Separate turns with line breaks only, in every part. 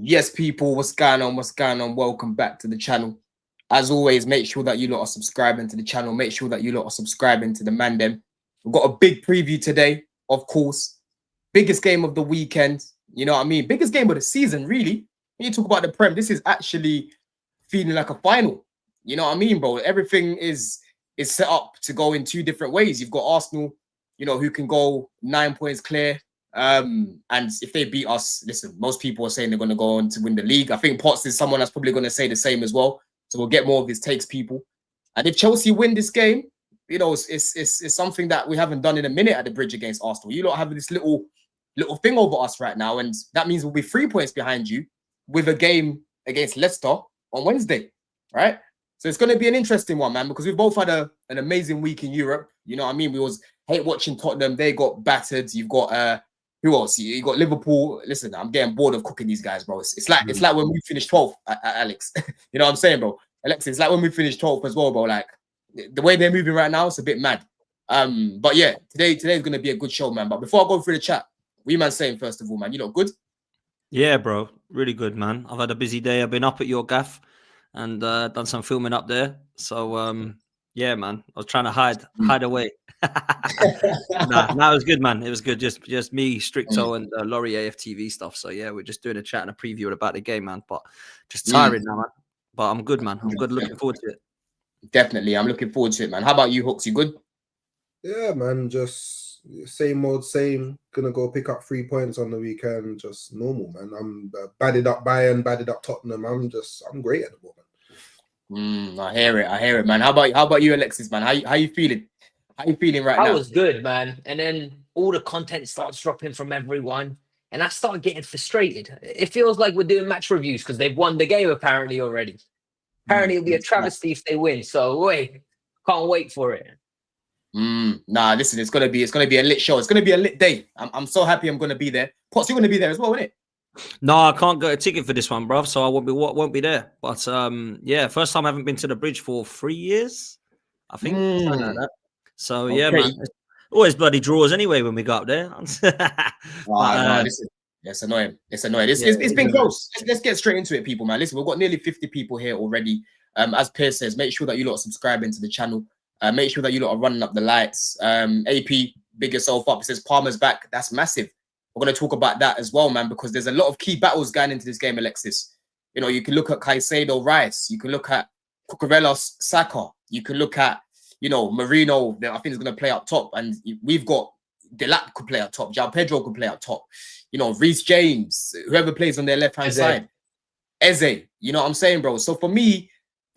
Yes, people, what's going on? What's going on? Welcome back to the channel. As always, make sure that you lot are subscribing to the channel. Make sure that you lot are subscribing to the Mandem. We've got a big preview today, of course. Biggest game of the weekend. You know what I mean? Biggest game of the season, really. When you talk about the Prem, this is actually feeling like a final. You know what I mean, bro? Everything is set up to go in two different ways. You've got Arsenal, you know, who can go 9 points clear. And if they beat us, listen, most people are saying they're going to go on to win the league. I think Potts is someone that's probably going to say the same as well. So we'll get more of his takes, people. And if Chelsea win this game, you know, it's something that we haven't done in a minute at the bridge against Arsenal. You lot have this little thing over us right now, and that means we'll be 3 points behind you with a game against Leicester on Wednesday, right? So it's going to be an interesting one, man, because we've both had an amazing week in Europe. You know what I mean? We always hate watching Tottenham. They got battered. You've got who else? You got Liverpool. Listen, I'm getting bored of cooking these guys, bro. It's like when we finished 12th, Alex. You know what I'm saying, bro? Alex, it's like when we finished 12th as well, bro. Like the way they're moving right now, it's a bit mad. But yeah, today's going to be a good show, man. But before I go through the chat, what you man saying first of all, man? You look good?
Yeah, bro. Really good, man. I've had a busy day. I've been up at your gaff and done some filming up there. So yeah, man. I was trying to hide away. Nah, it was good, man. It was good. Just me, Stricto, and Laurie AFTV stuff. So yeah, we're just doing a chat and a preview about the game, man. But just tiring now, man. But I'm good, man. I'm good. Looking forward to it.
Definitely, I'm looking forward to it, man. How about you, Hooks? You good?
Yeah, man. Just same old same. Gonna go pick up 3 points on the weekend. Just normal, man. I'm batted up Bayern, batted up Tottenham. I'm great at the moment.
I hear it, man. How about you, Alexis, man? How you feeling? How you feeling right now?
I was good, man. And then all the content starts dropping from everyone, and I start getting frustrated. It feels like we're doing match reviews because they've won the game apparently already. Apparently, it'll be a travesty if they win. So can't wait for it.
Nah, listen, it's gonna be a lit show. It's gonna be a lit day. I'm so happy I'm gonna be there. Potts, you're gonna be there as well, isn't it?
No, I can't get a ticket for this one, bruv. So I won't be there. But yeah, first time I haven't been to the bridge for 3 years, I think. Something like that. So yeah, man. It's always bloody draws anyway when we go up there.
No, it's annoying. It's annoying. It's been close. Let's get straight into it, people, man. Listen, we've got nearly 50 people here already. As Piers says, make sure that you lot are subscribing to the channel. Make sure that you lot are running up the lights. AP, big yourself up. It says Palmer's back. That's massive. We're going to talk about that as well, man, because there's a lot of key battles going into this game, Alexis. You know, you can look at Caicedo, Rice. You can look at Cucurella, Saka. You can look at, you know, Marino. I think is going to play up top. And we've got Delap could play up top. João Pedro could play up top. You know, Reece James, whoever plays on their left-hand side. Eze, you know what I'm saying, bro? So for me,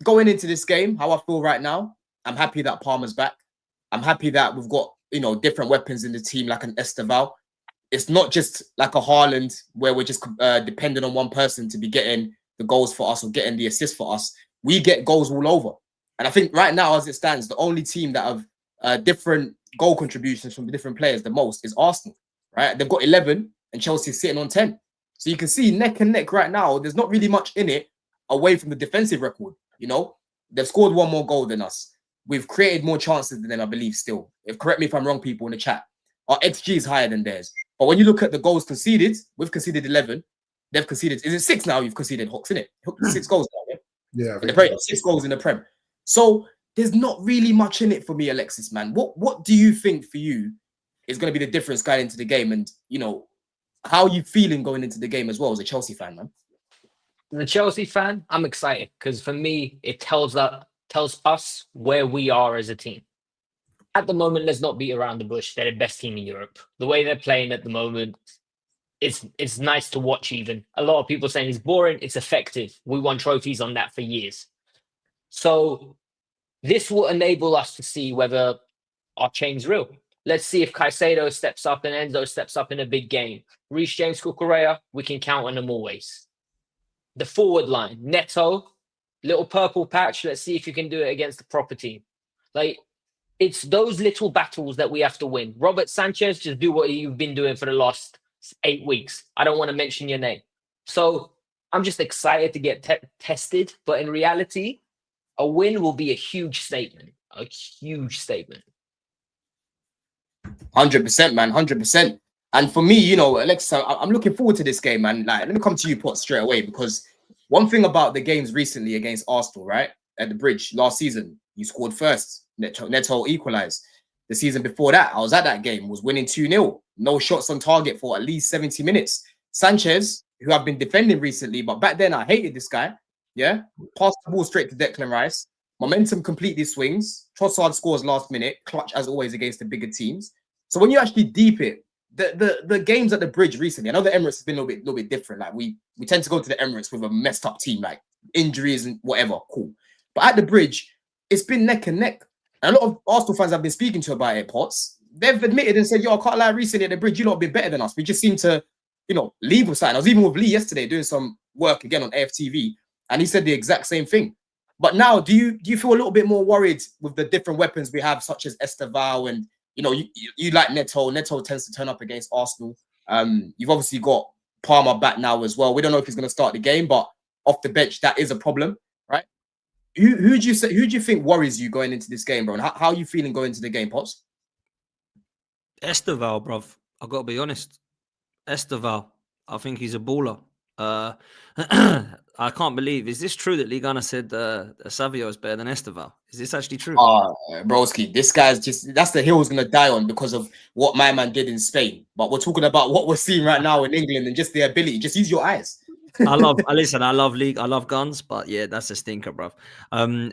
going into this game, how I feel right now, I'm happy that Palmer's back. I'm happy that we've got, you know, different weapons in the team like an Esteval. It's not just like a Haaland where we're just dependent on one person to be getting the goals for us or getting the assists for us. We get goals all over. And I think right now, as it stands, the only team that have different goal contributions from different players the most is Arsenal, right? They've got 11 and Chelsea's sitting on 10. So you can see neck and neck right now, there's not really much in it away from the defensive record, you know? They've scored one more goal than us. We've created more chances than them, I believe, still. Correct me if I'm wrong, people in the chat. Our XG is higher than theirs. But when you look at the goals conceded, we've conceded 11. They've conceded, is it 6 now you've conceded, Hooks, isn't it? 6 goals now,
yeah?
In the Prem, 6 goals in the Prem. So there's not really much in it for me, Alexis, man. What do you think for you is going to be the difference going into the game? And, you know, how are you feeling going into the game as well as a Chelsea fan, man?
As a Chelsea fan, I'm excited because for me, it tells us where we are as a team. At the moment, let's not beat around the bush. They're the best team in Europe. The way they're playing at the moment, it's nice to watch even. A lot of people saying it's boring. It's effective. We won trophies on that for years. So this will enable us to see whether our chain's real. Let's see if Caicedo steps up and Enzo steps up in a big game. Reece James, Cucurella, we can count on them always. The forward line, Neto, little purple patch. Let's see if you can do it against the proper team. Like, it's those little battles that we have to win. Robert Sanchez, just do what you've been doing for the last 8 weeks. I don't want to mention your name. So I'm just excited to get tested. But in reality, a win will be a huge statement. A huge statement.
100%, man. 100%. And for me, you know, Alexa, I'm looking forward to this game, man. Like, let me come to you, Pot, straight away, because one thing about the games recently against Arsenal, right, at the Bridge last season, you scored first. Neto equalized. The season before that, I was at that game, was winning 2-0. No shots on target for at least 70 minutes. Sanchez, who I've been defending recently, but back then I hated this guy. Yeah, passed the ball straight to Declan Rice. Momentum completely swings. Trossard scores last minute, clutch as always against the bigger teams. So when you actually deep it, the games at the Bridge recently, I know the Emirates has been a little bit different. Like we tend to go to the Emirates with a messed up team, like injuries and whatever. Cool. But at the Bridge, it's been neck and neck. And a lot of Arsenal fans I've been speaking to about it, Potts, they've admitted and said, yo, I can't lie, recently at the Bridge, you lot have been better than us. We just seem to, you know, leave with something. I was even with Lee yesterday doing some work again on AFTV, and he said the exact same thing. But now, do you feel a little bit more worried with the different weapons we have, such as Esteval, and you know, you like Neto. Neto tends to turn up against Arsenal. You've obviously got Palmer back now as well. We don't know if he's going to start the game, but off the bench, that is a problem, right? Who do you think worries you going into this game, bro? And how are you feeling going into the game, Potts?
Esteval, bruv. I've got to be honest. Esteval, I think he's a baller. I can't believe. Is this true that Ligana said Savio is better than Esteval? Is this actually true?
Broski, this guy's that's the hill he's gonna die on because of what my man did in Spain. But we're talking about what we're seeing right now in England and just the ability. Just use your eyes.
I love league. I love guns, but yeah, that's a stinker, bruv.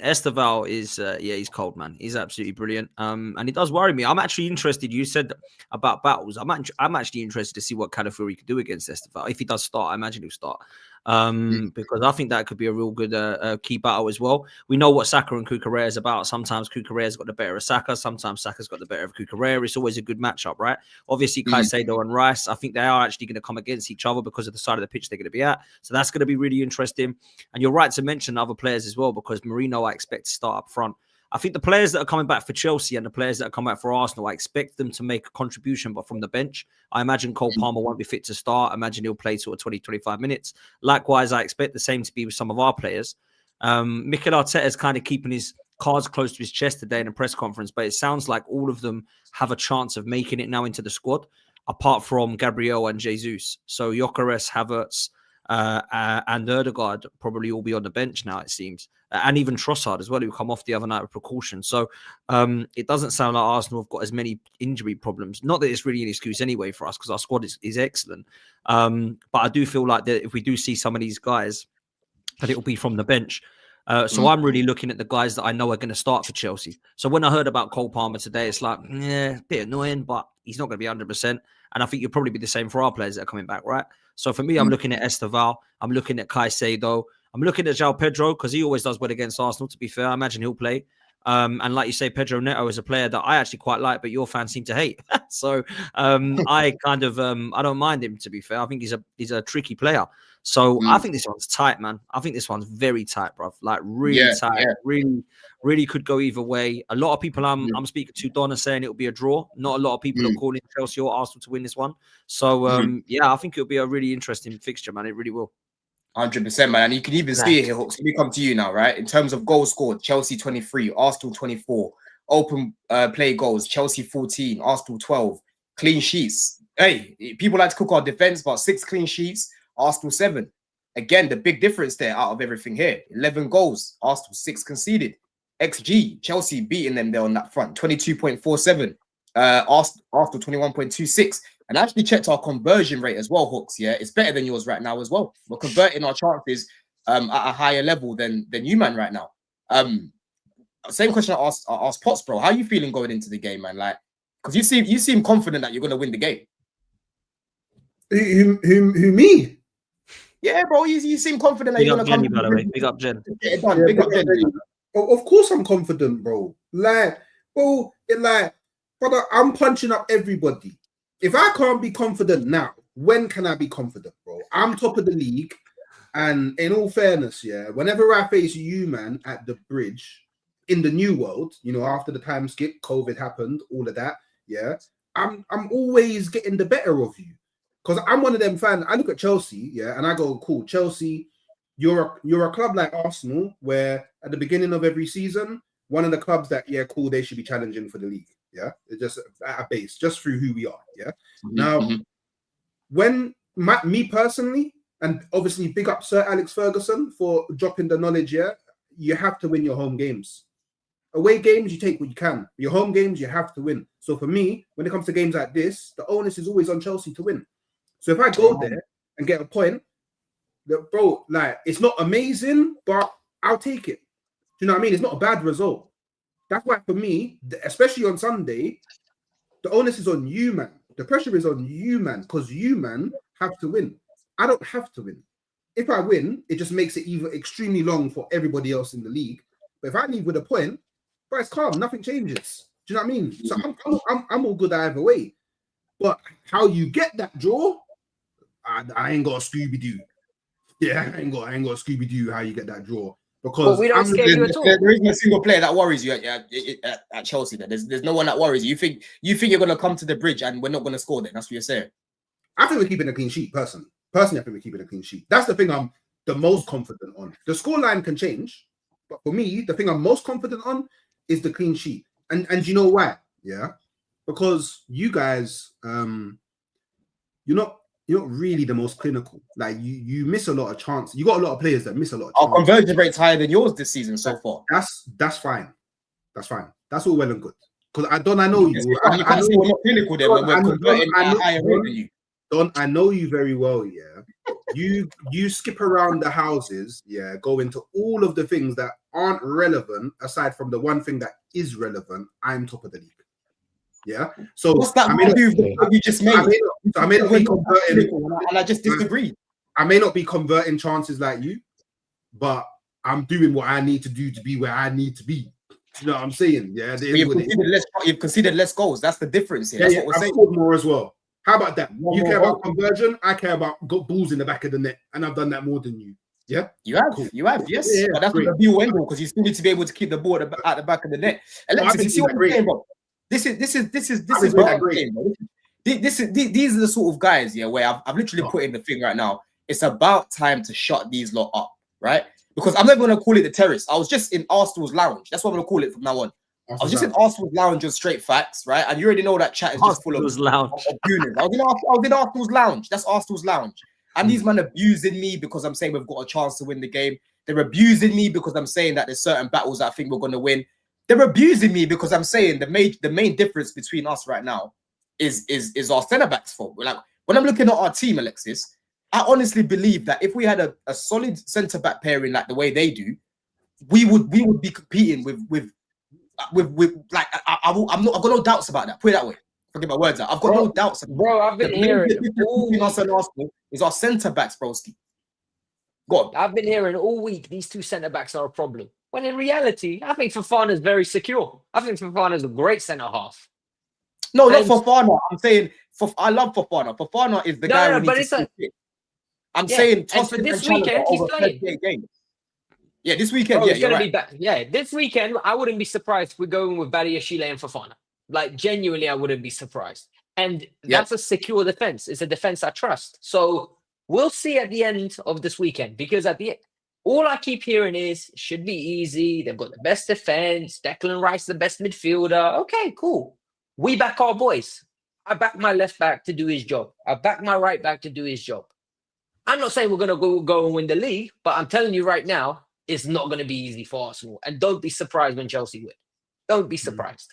Esteval is, he's cold, man. He's absolutely brilliant. And it does worry me. I'm actually interested. You said about battles. I'm actually interested to see what Calafiori could do against Esteval. If he does start, I imagine he'll start. Because I think that could be a real good key battle as well. We know what Saka and Cucurella is about. Sometimes Cucurella's got the better of Saka. Sometimes Saka's got the better of Cucurella. It's always a good matchup, right? Obviously, Caicedo and Rice, I think they are actually going to come against each other because of the side of the pitch they're going to be at. So that's going to be really interesting. And you're right to mention other players as well, because Marino, I expect to start up front. I think the players that are coming back for Chelsea and the players that are coming back for Arsenal, I expect them to make a contribution, but from the bench. I imagine Cole Palmer won't be fit to start. I imagine he'll play sort of 20, 25 minutes. Likewise, I expect the same to be with some of our players. Mikel Arteta is kind of keeping his cards close to his chest today in a press conference, but it sounds like all of them have a chance of making it now into the squad, apart from Gabriel and Jesus. So Gyökeres, Havertz, and Ødegaard probably will be on the bench now, it seems. And even Trossard as well, who come off the other night with precaution. So it doesn't sound like Arsenal have got as many injury problems. Not that it's really an excuse anyway for us, because our squad is excellent. But I do feel like that if we do see some of these guys, that it will be from the bench. So I'm really looking at the guys that I know are going to start for Chelsea. So when I heard about Cole Palmer today, it's like, yeah, a bit annoying, but he's not going to be 100%. And I think you'll probably be the same for our players that are coming back, right? So for me, I'm looking at Esteval. I'm looking at Caicedo. I'm looking at João Pedro because he always does well against Arsenal, to be fair. I imagine he'll play. And like you say, Pedro Neto is a player that I actually quite like, but your fans seem to hate. So I kind of, I don't mind him, to be fair. I think he's a tricky player. So I think this one's tight, man. I think this one's very tight, bro. Like really tight. Yeah. Really could go either way. A lot of people I'm speaking to, Don, are saying it'll be a draw. Not a lot of people are calling Chelsea or Arsenal to win this one. So yeah, I think it'll be a really interesting fixture, man. It really will.
100%, man. And you can even see it here, Hooks. Let me come to you now, right? In terms of goals scored, Chelsea 23, Arsenal 24. Open play goals, Chelsea 14, Arsenal 12. Clean sheets. Hey, people like to cook our defense, but 6 clean sheets, Arsenal 7. Again, the big difference there out of everything here. 11 goals, Arsenal 6 conceded. XG, Chelsea beating them there on that front, 22.47. Arsenal 21.26. And I actually checked our conversion rate as well, Hooks. Yeah, it's better than yours right now as well. We're converting our chances at a higher level than you, man, right now. Same question I asked Potts, bro. How are you feeling going into the game, man? Like, because you seem confident that you're going to win the game.
Who me?
Yeah, bro. You seem confident that you're going to come.
By the way, big up, Jen.
Big up, Jen.
Of course, I'm confident, bro. Like, bro, brother, I'm punching up everybody. If I can't be confident now, when can I be confident, bro? I'm top of the league. And in all fairness, yeah, whenever I face you, man, at the Bridge, in the new world, you know, after the time skip, COVID happened, all of that, yeah, I'm always getting the better of you. Because I'm one of them fans. I look at Chelsea, yeah, and I go, cool, Chelsea, you're a club like Arsenal, where at the beginning of every season, one of the clubs that, yeah, cool, they should be challenging for the league. Yeah, it's just at a base, just through who we are. Yeah. Now, when me personally, and obviously big up Sir Alex Ferguson for dropping the knowledge. Yeah, you have to win your home games. Away games, you take what you can. Your home games, you have to win. So for me, when it comes to games like this, the onus is always on Chelsea to win. So if I go there and get a point, bro, like, it's not amazing, but I'll take it. Do you know what I mean? It's not a bad result. That's why for me, especially on Sunday, the onus is on you, man. The pressure is on you, man, because you, man, have to win. I don't have to win. If I win, it just makes it even extremely long for everybody else in the league. But if I leave with a point, but it's calm, nothing changes. Do you know what I mean? So I'm all good either way. But how you get that draw, I ain't got a Scooby-Doo. Yeah, I ain't got a Scooby-Doo how you get that draw. Because
we don't scare you at all.
There isn't a single player that worries you at Chelsea. There's no one that worries you. You think you're gonna come to the bridge and we're not gonna score then? That's what you're saying.
I think we're keeping a clean sheet, personally. I think we're keeping a clean sheet. That's the thing I'm the most confident on. The scoreline can change, but for me, the thing I'm most confident on is the clean sheet. And you know why? Yeah, because you guys, you're not really the most clinical. Like you miss a lot of chances. You got a lot of players that miss a lot of chances.
Our conversion rate's higher than yours this season so far.
That's fine. That's fine. That's all well and good. Because I know you.
You can't say we're not clinical then when we're converting at a higher rate than you.
Don, I know you very well, yeah. You skip around the houses, yeah, go into all of the things that aren't relevant, aside from the one thing that is relevant. I'm top of the league. Yeah. So
what's that you just made?
I may not be converting,
and I just disagree.
I may not be converting chances like you, but I'm doing what I need to do to be where I need to be. You know what I'm saying? Yeah.
You've conceded less goals. That's the difference here. That's what we're saying.
I've scored more as well. How about that? You care about conversion. I care about balls in the back of the net, and I've done that more than you. Yeah,
you have, yes. Yeah, but that's the view angle because you still need to be able to keep the ball at the back of the net. And let's see what I'm saying, bro. This is what I'm saying, bro. These are the sort of guys, yeah, where I've literally put in the thing right now. It's about time to shut these lot up, right? Because I'm never gonna call it the terrace. I was just in Arsenal's lounge. That's what I'm gonna call it from now on. I was just in Arsenal's lounge on straight facts, right? And you already know that chat is just full of
lounge.
gooners. I was in Arsenal's lounge. That's Arsenal's lounge. And these men abusing me because I'm saying we've got a chance to win the game. They're abusing me because I'm saying that there's certain battles that I think we're going to win. They're abusing me because I'm saying the main difference between us right now is our centre backs fault. Like when I'm looking at our team, Alexis, I honestly believe that if we had a solid centre back pairing like the way they do, we would be competing with like I've got no doubts about that. Put it that way. Forget my words out. I've got no doubts about
bro. I've been hearing
between us and Arsenal is our centre backs, broski. Go on.
I've been hearing all week these two centre backs are a problem. When in reality, I think Fofana is very secure. I think Fofana is a great centre half.
No, not Fofana. I'm saying I love Fofana. Fofana is the guy.
No, but it's like
I'm saying
for this weekend he's playing.
Yeah, this weekend.
It's going to be back. Yeah, this weekend, I wouldn't be surprised if we're going with Badiashile and Fofana. Like, genuinely, I wouldn't be surprised. And that's a secure defense. It's a defense I trust. So we'll see at the end of this weekend because at the end, all I keep hearing is should be easy. They've got the best defense. Declan Rice, the best midfielder. Okay, cool. We back our boys. I back my left back to do his job. I back my right back to do his job. I'm not saying we're going to go and win the league, but I'm telling you right now, it's not going to be easy for Arsenal. And don't be surprised when Chelsea win. Don't be surprised.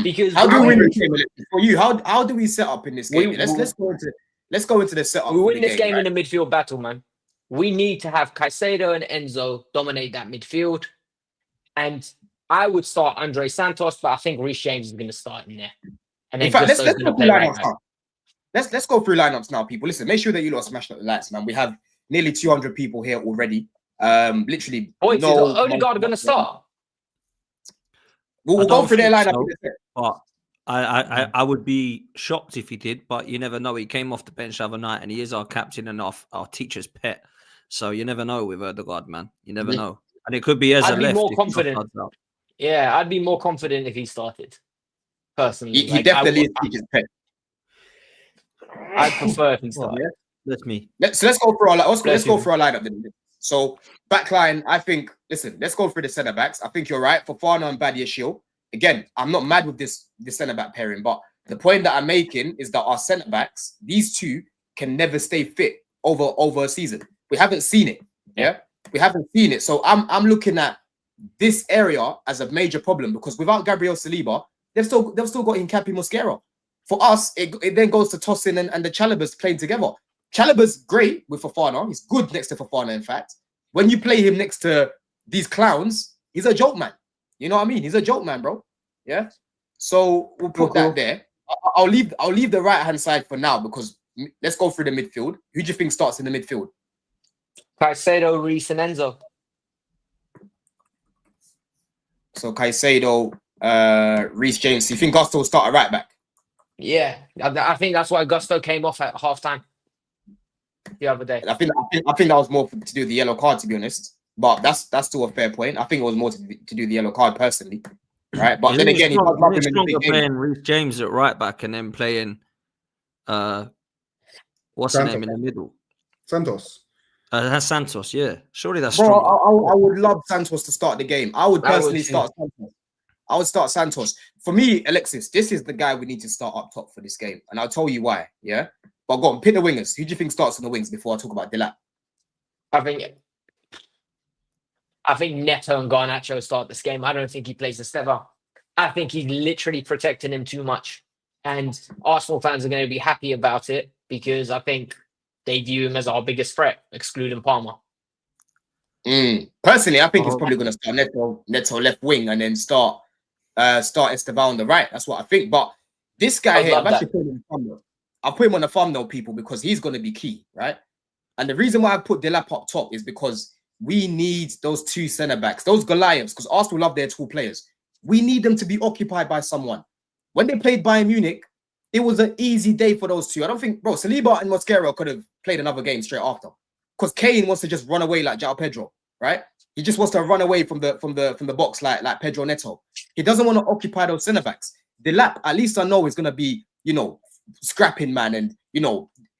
Because
how do we win this game for you? How do we set up in this game? Let's go into the setup.
We win this game in a midfield battle, man. We need to have Caicedo and Enzo dominate that midfield. And I would start Andre Santos, but I think Reece James is going to start in there. And
in fact, let's go through lineups now. Let's go through lineups now, people. Listen, make sure that you lot smash up the lights, man. We have nearly 200 people here already. Literally.
Is Odegaard going to start?
We'll go through their lineup.
But I would be shocked if he did, but you never know. He came off the bench the other night, and he is our captain and our teacher's pet. So you never know with Odegaard, man. You never know. And it could be Eza left.
I'd be more confident. Yeah, I'd be more confident if he started. Personally.
He definitely is teacher's pet.
I'd prefer if he started.
Yeah. That's me.
Let's go for our lineup then. So backline, I think. Listen, let's go through the centre backs. I think you're right. Fofana and Badiashile. Again, I'm not mad with this centre back pairing, but the point that I'm making is that our centre backs, these two, can never stay fit over a season. We haven't seen it. Yeah, we haven't seen it. So I'm looking at this area as a major problem because without Gabriel Saliba, they've still got Hincapi Mosquera. For us, it then goes to Tosin and the Chalobahs playing together. Chalobah's great with Fofana. He's good next to Fofana, in fact. When you play him next to these clowns, he's a joke man. You know what I mean? He's a joke man, bro. Yeah. So we'll put that there. I'll leave the right-hand side for now because let's go through the midfield. Who do you think starts in the midfield?
Caicedo, Reece, and Enzo.
So Caicedo, Reece James. You think Gusto will start at right back?
Yeah, I think that's why Gusto came off at halftime the other day.
I think that was more to do with the yellow card, to be honest. But that's still a fair point. I think it was more to do with the yellow card personally, right? But then again,
he's stronger playing Reece James at right back and then playing what's the name in the middle?
Santos.
That's Santos, yeah. Surely that's
bro.
strong.
I would love Santos to start the game. I would personally start Santos. I would start Santos. For me, Alexis, this is the guy we need to start up top for this game. And I'll tell you why, yeah? But go on, pick the wingers. Who do you think starts on the wings before I talk about Delap?
I think Neto and Garnacho start this game. I don't think he plays Esteva. I think he's literally protecting him too much. And Arsenal fans are going to be happy about it because I think they view him as our biggest threat, excluding Palmer.
Personally, I think he's probably going to start Neto left wing and then start Esteva on the right. That's what I think. But this guy here, I've actually put him in the thumbnail. I'll put him on the thumbnail, people, because he's going to be key, right? And the reason why I put Delap up top is because we need those two centre-backs, those Goliaths, because Arsenal love their tall players. We need them to be occupied by someone. When they played Bayern Munich, it was an easy day for those two. I don't think, bro, Saliba and Mosquera could have played another game straight after. Because Kane wants to just run away like João Pedro, right? He just wants to run away from the box like Pedro Neto. He doesn't want to occupy those centre-backs. Delap, at least I know, is going to be, scrapping, man, and,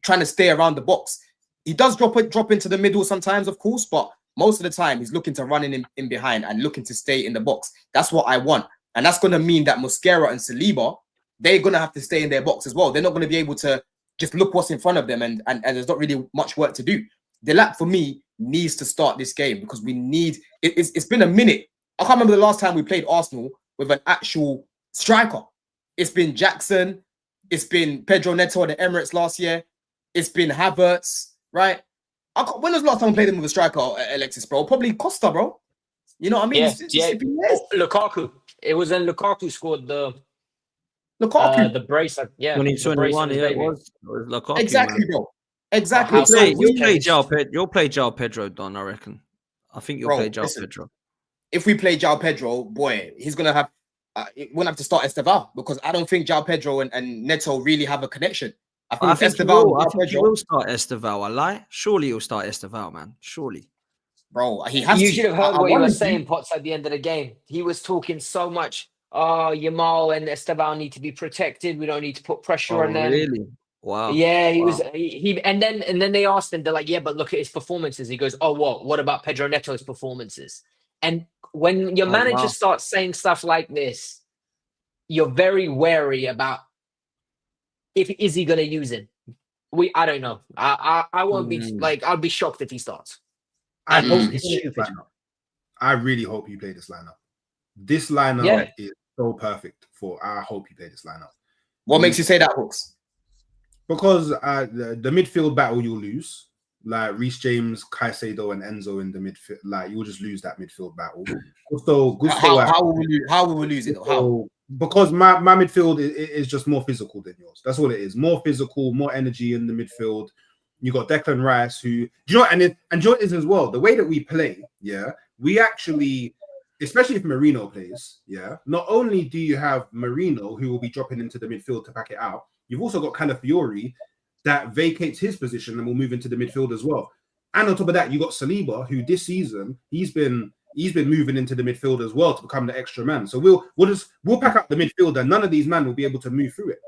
trying to stay around the box. He does drop into the middle sometimes, of course, but most of the time he's looking to run in behind and looking to stay in the box. That's what I want. And that's going to mean that Mosquera and Saliba, they're going to have to stay in their box as well. They're not going to be able to just look what's in front of them and there's not really much work to do. Delap, for me, needs to start this game because we need... It's been a minute. I can't remember the last time we played Arsenal with an actual striker. It's been Jackson. It's been Pedro Neto at the Emirates last year. It's been Havertz, right? When was the last time we played him with a striker, Alexis, bro? Probably Costa, bro. You know what I mean?
Lukaku. It was when Lukaku scored the brace. Yeah,
2021. Yeah, it was Lukaku.
Exactly, man. Bro. Exactly.
You'll play João Pedro, Don. I reckon. I think you'll play João Pedro.
If we play João Pedro, boy, he's gonna have. He won't have to start Esteva because I don't think João Pedro and Neto really have a connection. I think he will
start Estevao. I lie. Surely he'll start Estevao, man. Surely.
Bro, he has
You should have heard what he was saying, Potts, at the end of the game. He was talking so much. Oh, Yamal and Estevao need to be protected. We don't need to put pressure on them.
Really? Wow.
Yeah, and then they asked him, they're like, yeah, but look at his performances. He goes, oh, what about Pedro Neto's performances? And when your manager starts saying stuff like this, you're very wary about is he going to use it? I don't know. I won't be I'll be shocked if he starts.
I hope I really hope you play this lineup. This lineup is so perfect I hope you play this lineup.
What makes you say that, Hooks?
Because the midfield battle you'll lose. Like Reece James, Caicedo, and Enzo in the midfield. Like you'll just lose that midfield battle.
How will we lose it? How?
Because my midfield is just more physical than yours. That's what it is. More physical, more energy in the midfield. You got Declan Rice, who and you know what it is as well. The way that we play, we actually, especially if Marino plays, not only do you have Marino who will be dropping into the midfield to pack it out, you've also got Calafiori that vacates his position and will move into the midfield as well. And on top of that, you got Saliba, who this season he's been moving into the midfield as well to become the extra man. So we'll pack up the midfield and none of these men will be able to move through it.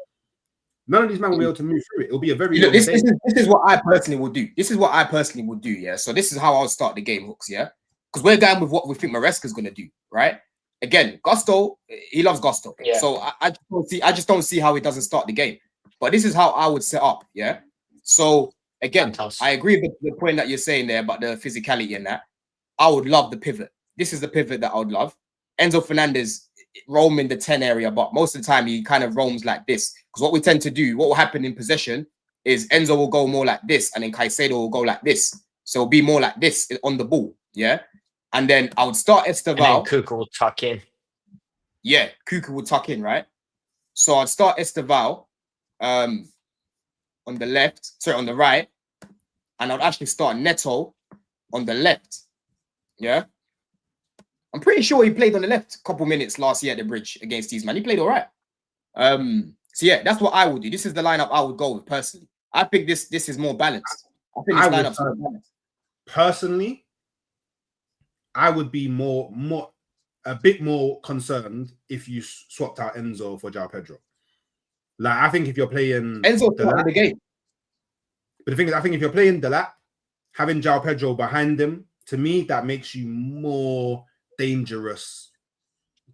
It'll be a very
this is what I personally will do. So this is how I'll start the game, Hooks, because we're going with what we think Maresca's going to do, right? Again, Gusto, he loves Gusto. So I just don't see how he doesn't start the game. But this is how I would set up, So again,
Fantastic.
I agree with the point that you're saying there about the physicality and that. I would love the pivot. This is the pivot that I would love. Enzo Fernandez roam in the 10 area, but most of the time he kind of roams like this. Because what we tend to do, what will happen in possession is Enzo will go more like this, and then Caicedo will go like this. So it'll be more like this on the ball, yeah? And then I would start Esteval.
And then Kuka will tuck in.
Yeah, Kuka will tuck in, right? So I'd start Esteval on the left, sorry, on the right, and I'd actually start Neto on the left, yeah? I'm pretty sure he played on the left a couple minutes last year at the Bridge against these, man. He played all right. So yeah, that's what I would do. This is the lineup I would go with personally. I think this is more balanced. I think this lineup's more balanced.
Personally, I would be a bit more concerned if you swapped out Enzo for João Pedro. Like, I think if you're playing
Enzo started the game.
But the thing is, I think if you're playing Delap, having João Pedro behind him, to me, that makes you more dangerous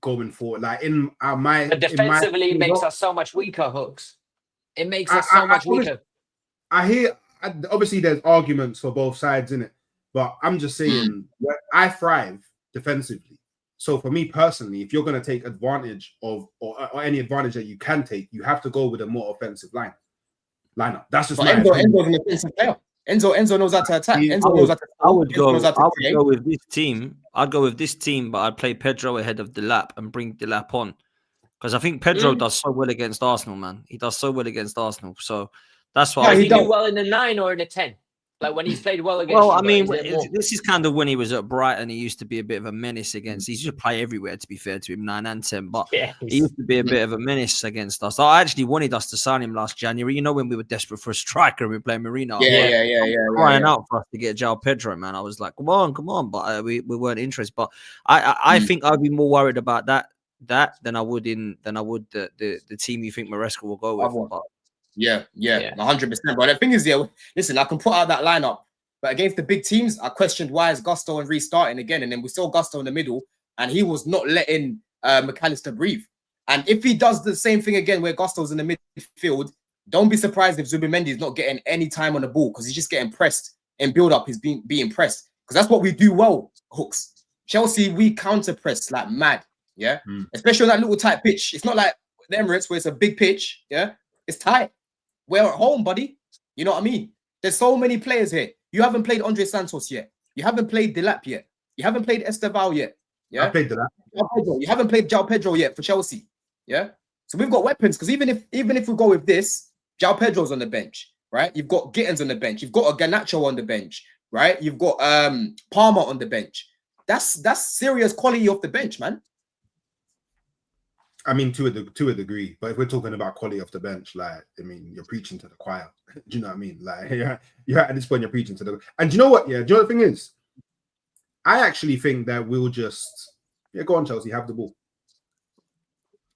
going forward. Like
But defensively, it makes us so much weaker, Hooks. It makes us so much weaker.
Obviously there's arguments for both sides in it, but I'm just saying I thrive defensively. So for me personally, if you're going to take advantage of or any advantage that you can take, you have to go with a more offensive lineup. That's just my
Enzo's an offensive player. Enzo knows how to attack.
I would go with this team. I'd go with this team, but I'd play Pedro ahead of Delap and bring Delap on. Because I think Pedro does so well against Arsenal, man. He does so well against Arsenal. So that's why
he do well in the 9 or in the 10. Like when he's played well against.
Well, I mean, this is kind of when he was at Brighton. He used to be a bit of a menace against. He used to play everywhere, to be fair to him, 9 and 10. But he used to be a bit of a menace against us. I actually wanted us to sign him last January. You know, when we were desperate for a striker and we were playing Marino. Crying out for us to get João Pedro, man. I was like, come on. But we weren't interested. But I think I'd be more worried about that than I would the team you think Maresca will go with. But,
Yeah, 100%. But the thing is, listen, I can put out that lineup, but against the big teams, I questioned why is Gusto and restarting again, and then we saw Gusto in the middle, and he was not letting McAllister breathe. And if he does the same thing again, where Gusto's in the midfield, don't be surprised if Zubimendi is not getting any time on the ball because he's just getting pressed in build-up. He's being pressed because that's what we do well, Hooks. Chelsea, we counter press like mad, especially on that little tight pitch. It's not like the Emirates where it's a big pitch, it's tight. We're at home, buddy. You know what I mean? There's so many players here. You haven't played Andre Santos yet. You haven't played Delap yet. You haven't played Esteval yet. Yeah,
I played Delap.
You haven't played João Pedro yet for Chelsea. Yeah, so we've got weapons because even if we go with this, João Pedro's on the bench, right? You've got Gittins on the bench. You've got a Garnacho on the bench, right? You've got Palmer on the bench. That's serious quality off the bench, man.
I mean, to a degree, but if we're talking about quality off the bench, like, I mean, you're preaching to the choir. Do you know what I mean? Like, you're at this point, you're preaching to the. And do you know what? Yeah, do you know what the thing is? I actually think that we'll just go on, Chelsea, have the ball.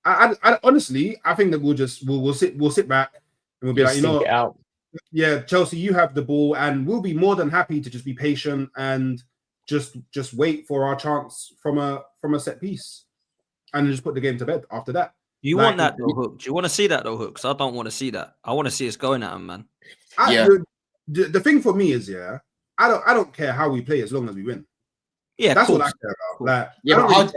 I honestly, I think that we'll sit back and we'll be like, you know, yeah, Chelsea, you have the ball, and we'll be more than happy to just be patient and just wait for our chance from a set piece. And just put the game to bed after that.
You want that though, Hook? Do you want to see that though, Hook? Because I don't want to see that. I want to see us going at him, man.
The thing for me is, I don't care how we play as long as we win.
Yeah,
that's what I care about. Like,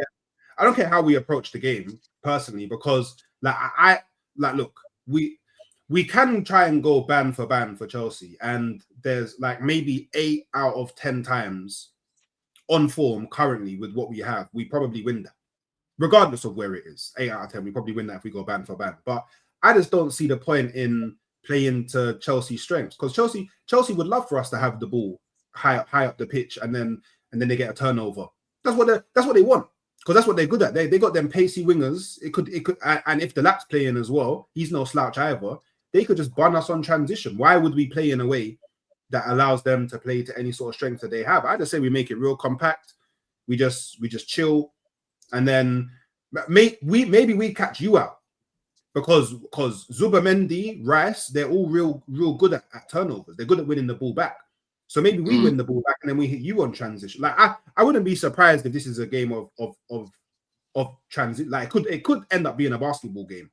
I don't care how we approach the game personally, because look, we can try and go ban for Chelsea, and there's like maybe 8 out of 10 times on form currently with what we have, we probably win that. Regardless of where it is, 8 out of 10, we probably win that if we go ban for ban. But I just don't see the point in playing to Chelsea's strengths, because Chelsea would love for us to have the ball high up the pitch, and then they get a turnover. That's what they want, because that's what they're good at. They got them pacey wingers. It could, and if the Lap's playing as well, he's no slouch either. They could just bun us on transition. Why would we play in a way that allows them to play to any sort of strength that they have? I just say we make it real compact. We just chill. And then maybe we catch you out, because Zubimendi, Rice, they're all real good at turnovers. They're good at winning the ball back. So maybe we win the ball back and then we hit you on transition. Like I wouldn't be surprised if this is a game of transit. Like it could end up being a basketball game,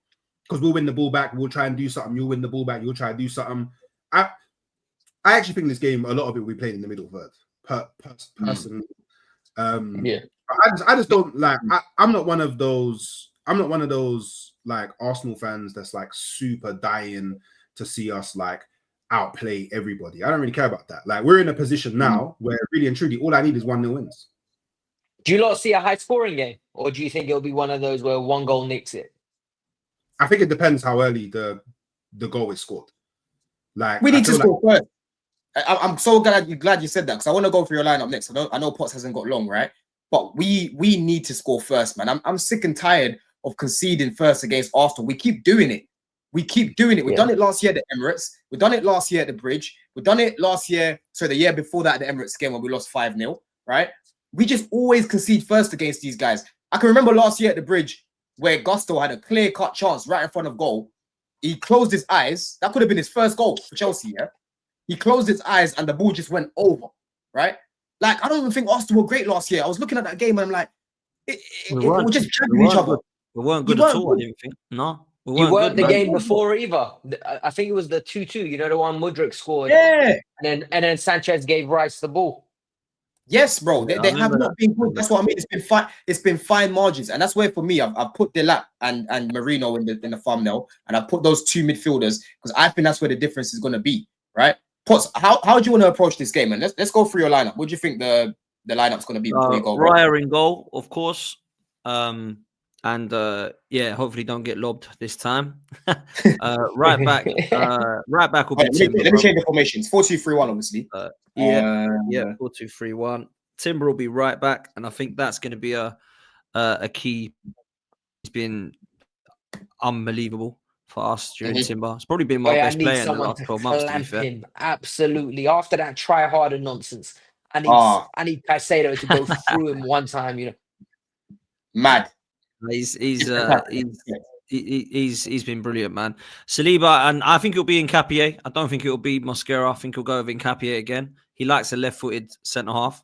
because we'll win the ball back, we'll try and do something. You'll win the ball back, you'll try to do something. I actually think this game, a lot of it we played in the middle third. Personally,
Yeah.
I just don't like. I'm not one of those. I'm not one of those like Arsenal fans that's like super dying to see us like outplay everybody. I don't really care about that. Like we're in a position now where really and truly all I need is 1-0 wins.
Do you lot see a high scoring game, or do you think it'll be one of those where one goal nicks it?
I think it depends how early the goal is scored. Like
we need to score first. I'm so glad you said that, because I want to go through your lineup next. I know Potts hasn't got long, right? But we need to score first, man. I'm sick and tired of conceding first against Arsenal. We keep doing it. We've done it last year at the Emirates. We've done it last year at the Bridge. We've done it last year, the year before that at the Emirates game when we lost 5-0, right? We just always concede first against these guys. I can remember last year at the Bridge where Gusto had a clear-cut chance right in front of goal. He closed his eyes. That could have been his first goal for Chelsea, yeah? He closed his eyes and the ball just went over, right? Like, I don't even think Arsenal were great last year. I was looking at that game and I'm like, we're just dragging each other.
We weren't good at all, I didn't think. No.
You weren't the game before either. I think it was the 2-2, you know, the one Mudryk scored.
Yeah.
And then Sanchez gave Rice the ball.
Yes, bro. They have not been good. That's what I mean. It's been fine margins. And that's where for me, I've put Delap and Marino in the thumbnail. And I've put those two midfielders because I think that's where the difference is gonna be, right? Potts, how do you want to approach this game? And let's go through your lineup. What do you think the lineup's gonna be before you go?
Raya in goal, of course. Yeah, hopefully don't get lobbed this time. Right back will be Timber.
Let me change the formations. 4-2-3-1, obviously.
4-2-3-1. Timber will be right back, and I think that's going to be a key. He's been unbelievable for us during Timber. It's probably been my best player in the last 12 months, to be fair.
Absolutely. After that try-harder nonsense, I need Caicedo to go through him one time, you know.
Mad.
He's been brilliant, man. Saliba, and I think it'll be Nketiah. I don't think it'll be Mosquera. I think he'll go with Nketiah again. He likes a left-footed centre half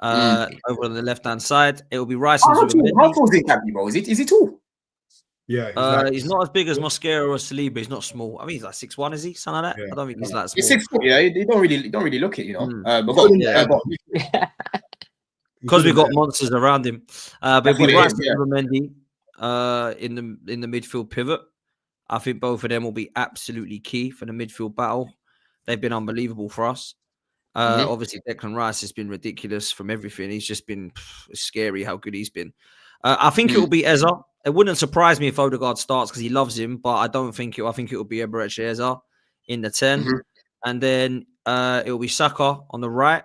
over on the left-hand side. It'll be Rice.
How tall is Nketiah, bro? Is he tall?
Yeah,
he's not as big as Mosquera or Saliba. He's not small. I mean, he's like 6'1", is he? Something like that. Yeah. I don't think he's that small.
He's 6 foot. Yeah, you don't really look it, you know.
Because we've got monsters around him. But it'll be Rice and Mendy in the midfield pivot. I think both of them will be absolutely key for the midfield battle. They've been unbelievable for us. Obviously, Declan Rice has been ridiculous from everything. He's just been scary how good he's been. I think it will be Eza. It wouldn't surprise me if Odegaard starts because he loves him, but I don't think it. I think it will be Eberechi Eza in the 10, and then it will be Saka on the right.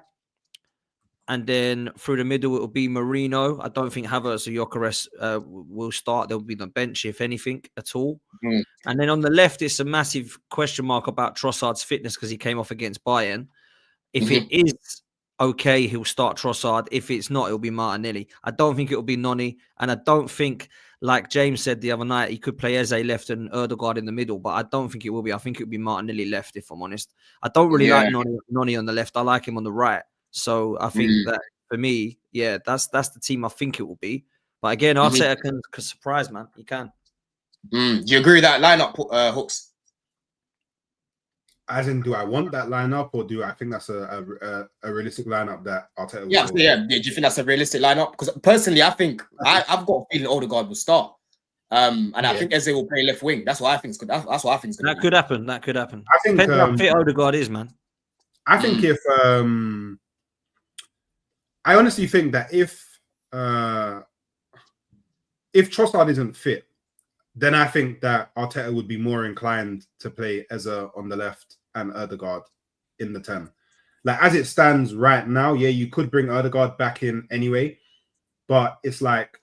And then through the middle, it will be Marino. I don't think Havertz or Gyökeres will start. They'll be on the bench, if anything, at all. And then on the left, it's a massive question mark about Trossard's fitness because he came off against Bayern. If it is okay, he'll start Trossard. If it's not, it'll be Martinelli. I don't think it'll be Noni. And I don't think, like James said the other night, he could play Eze left and Ødegaard in the middle, but I don't think it will be. I think it'll be Martinelli left, if I'm honest. I don't really like Noni on the left. I like him on the right. So I think that for me, that's the team I think it will be. But again, Arteta can surprise, man. He can.
Do you agree with that lineup, Hooks?
As in, do I want that lineup, or do I think that's a realistic lineup that Arteta will?
Yeah. Do you think that's a realistic lineup? Because personally, I think I've got a feeling Odegaard will start. And I think Eze will play left wing. That's what I think is good. That's what I think is good.
That could happen. That could happen.
I think
depends how fit Odegaard is, man.
I think I honestly think that if Trossard isn't fit, then I think that Arteta would be more inclined to play Eze on the left and Ødegaard in the 10. Like, as it stands right now, you could bring Ødegaard back in anyway, but it's like,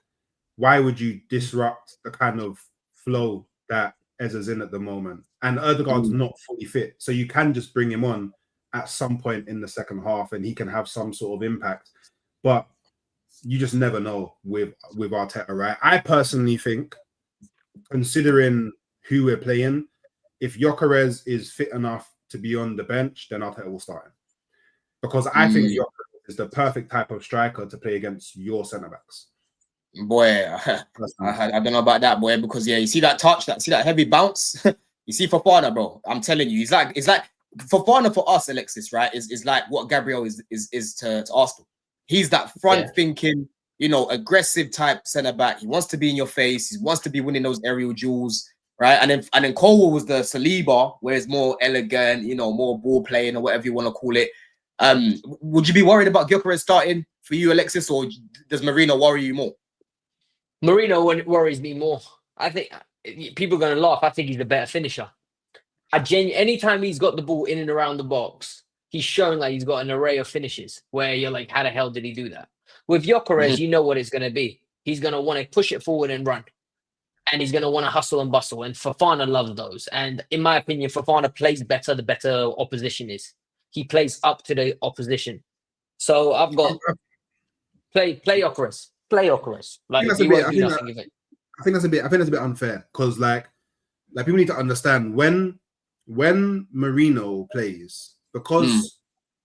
why would you disrupt the kind of flow that Eze's in at the moment? And Ødegaard's not fully fit, so you can just bring him on at some point in the second half and he can have some sort of impact. But you just never know with Arteta, right? I personally think, considering who we're playing, if Gyökeres is fit enough to be on the bench, then Arteta will start him. Because I think Gyökeres is the perfect type of striker to play against your centre-backs.
Boy, I don't know about that, boy, because you see that touch, see that heavy bounce? You see Fofana, bro. I'm telling you, it's like Fofana for us, Alexis, right, is like what Gabriel is to Arsenal. He's that front thinking, you know, aggressive type centre back. He wants to be in your face. He wants to be winning those aerial duels, right? And then Colwell was the Saliba, where it's more elegant, you know, more ball playing or whatever you want to call it. Would you be worried about Gyökeres starting for you, Alexis, or does Marino worry you more?
Marino worries me more. I think people are going to laugh. I think he's a better finisher. Anytime he's got the ball in and around the box, he's shown like he's got an array of finishes where you're like, how the hell did he do that? With Gyökeres, you know what it's going to be. He's going to want to push it forward and run. And he's going to want to hustle and bustle. And Fofana loves those. And in my opinion, Fofana plays better the better opposition is. He plays up to the opposition. So I've got play Gyökeres. Play Gyökeres. Like, he won't do nothing with it.
I think that's a bit unfair because like people need to understand when Marino plays, because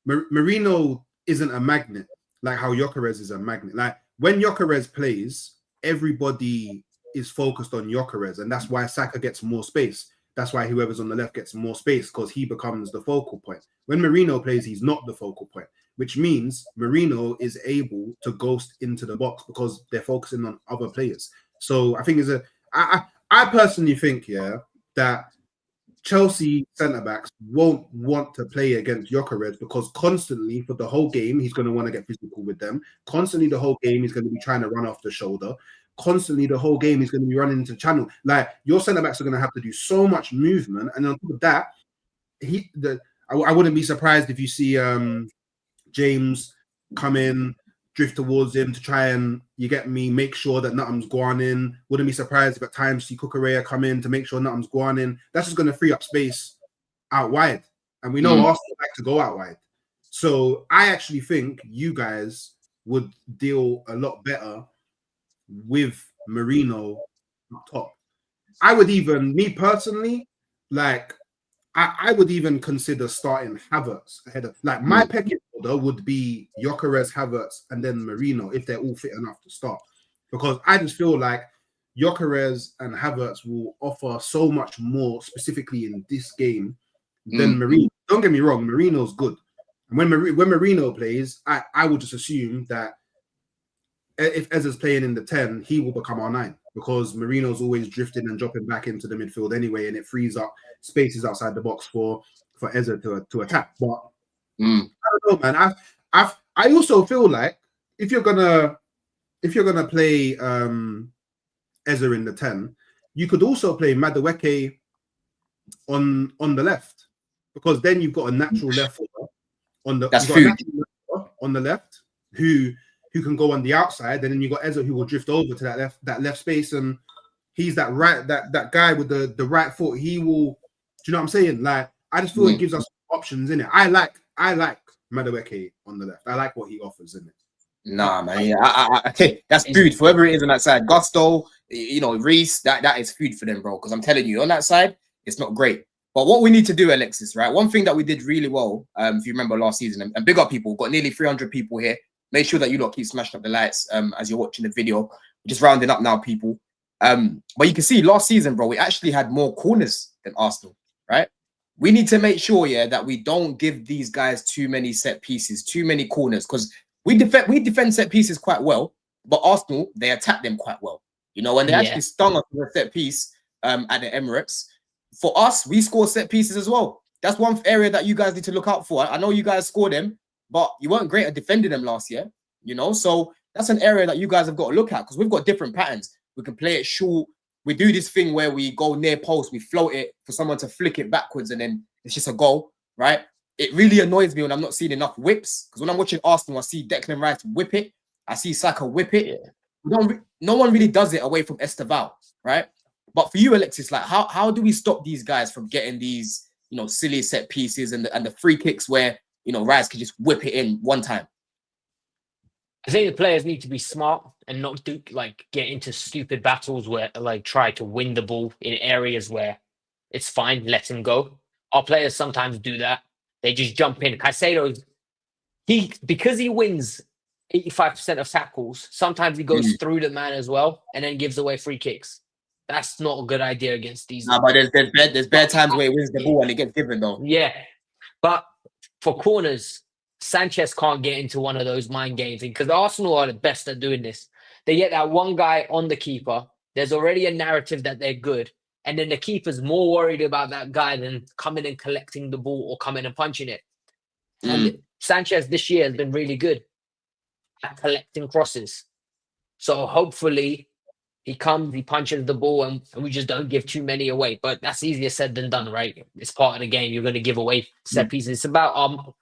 Marino isn't a magnet like how Gyökeres is a magnet. Like when Gyökeres plays, everybody is focused on Gyökeres, and that's why Saka gets more space. That's why whoever's on the left gets more space, because he becomes the focal point. When Marino plays, he's not the focal point, which means Marino is able to ghost into the box because they're focusing on other players. So I think I personally think, that Chelsea centre-backs won't want to play against Gyökeres because constantly for the whole game, he's going to want to get physical with them. Constantly the whole game, he's going to be trying to run off the shoulder. Constantly the whole game, he's going to be running into channel. Like, your centre-backs are going to have to do so much movement. And on top of that, I wouldn't be surprised if you see James come in, drift towards him to try and, you get me, make sure that nothing's going in. Wouldn't be surprised if at times see Cucurella come in to make sure nothing's going in. That's just going to free up space out wide. And we know Arsenal like to go out wide. So I actually think you guys would deal a lot better with Marino up top. I would even, me personally, like, I would even consider starting Havertz ahead of, like, my pecking order would be Gyökeres, Havertz, and then Marino if they're all fit enough to start. Because I just feel like Gyökeres and Havertz will offer so much more, specifically in this game, than Marino. Don't get me wrong, Marino's good. And when Marino plays, I would just assume that if Ezra's playing in the 10, he will become our 9 because Marino's always drifting and dropping back into the midfield anyway, and it frees up spaces outside the box for Ezra to attack. But I don't know, man. I also feel like if you're gonna play Ezra in the 10, you could also play Madueke on the left, because then you've got a natural left footer on the left who can go on the outside, and then you got Ezra who will drift over to that left space, and he's that guy with the right foot. He will. Do you know what I'm saying? Like, I just feel it gives us options in it. I like Madueke on the left. I like what he offers in it.
Nah, man. Yeah, okay, that's food for whoever it is on that side. Gusto, you know, Reese, that is food for them, bro. Because I'm telling you, on that side, it's not great. But what we need to do, Alexis, right? One thing that we did really well, if you remember last season, and big up people, got nearly 300 people here. Make sure that you lot keep smashing up the lights as you're watching the video. We're just rounding up now, people. But you can see last season, bro, we actually had more corners than Arsenal, right? We need to make sure, that we don't give these guys too many set pieces, too many corners, because we defend set pieces quite well, but Arsenal, they attack them quite well. You know, when they actually stung us with a set piece at the Emirates, for us, we score set pieces as well. That's one area that you guys need to look out for. I know you guys score them, but you weren't great at defending them last year, you know? So that's an area that you guys have got to look at, because we've got different patterns. We can play it short. We do this thing where we go near post, we float it for someone to flick it backwards, and then it's just a goal, right? It really annoys me when I'm not seeing enough whips, because when I'm watching Arsenal, I see Declan Rice whip it. I see Saka whip it. No one really does it away from Esteval, right? But for you, Alexis, like, how do we stop these guys from getting these, you know, silly set pieces and the free kicks where, you know, Rice can just whip it in one time?
I think the players need to be smart and not get into stupid battles where try to win the ball in areas where it's fine, let him go. Our players sometimes do that. They just jump in. Caicedo, because he wins 85% of tackles, sometimes he goes through the man as well and then gives away free kicks. That's not a good idea against these.
But there's bad times where he wins the ball and it gets given though.
Yeah. But for corners, Sanchez can't get into one of those mind games because Arsenal are the best at doing this. They get that one guy on the keeper. There's already a narrative that they're good. And then the keeper's more worried about that guy than coming and collecting the ball or coming and punching it. And Sanchez this year has been really good at collecting crosses. So hopefully he comes, he punches the ball, and we just don't give too many away. But that's easier said than done, right? It's part of the game. You're going to give away set pieces. It's about